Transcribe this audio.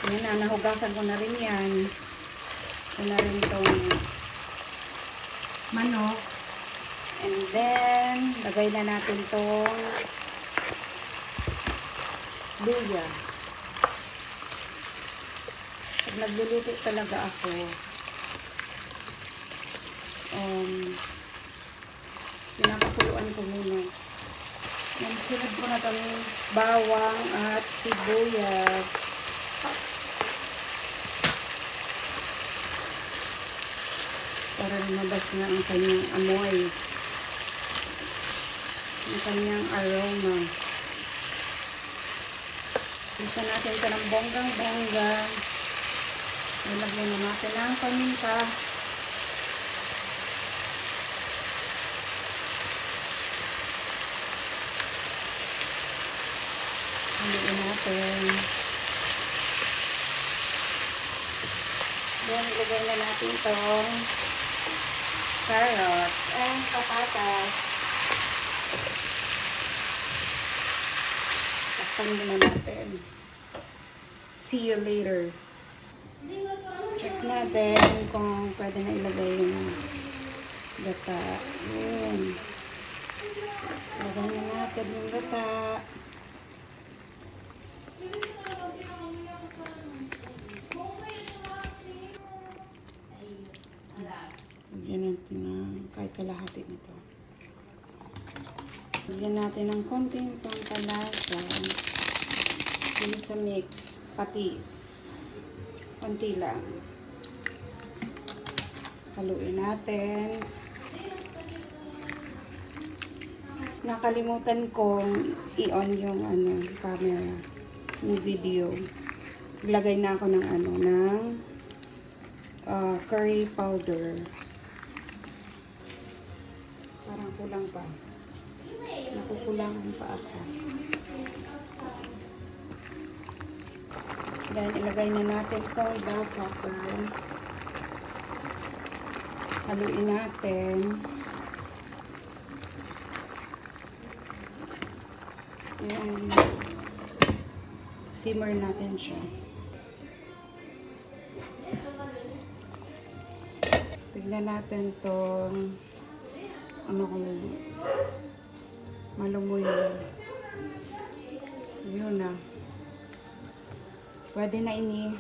Yan na, nahugasan ko na rin yan. Ito na rin itong manok. And then, lagay na natin itong luya. Pag nagluluto talaga ako, pinapakuluan ko muna. Yan, sunod ko na itong bawang at sibuyas. Para lumabas na ang kanyang amoy. Ang kanyang aroma. Isa natin ito ng bonggang-bongga. Nilagyan na natin ang paminta. Haluin natin. Then, ilagay na natin itong carrots and patatas. Takpan muna natin. See you later. Check natin kung pwede na ilagay yung gata. Yun. Ilagay na natin yung gata. Lagyan natin ng kahit kalahati nito. Lagyan natin ng konting pampalasa. Dito sa mix. Patis. Konti lang. Haluin natin. Nakalimutan kong i-on yung camera. Yung video. Ilagay na ako ng curry powder. Parang kulang pa. Nakukulangan pa ako. Then, ilagay na natin itong bell pepper. Haluin natin. Ayan. Simmer natin siya. Tignan natin itong kung malumuy na. Yun na. Pwede na ini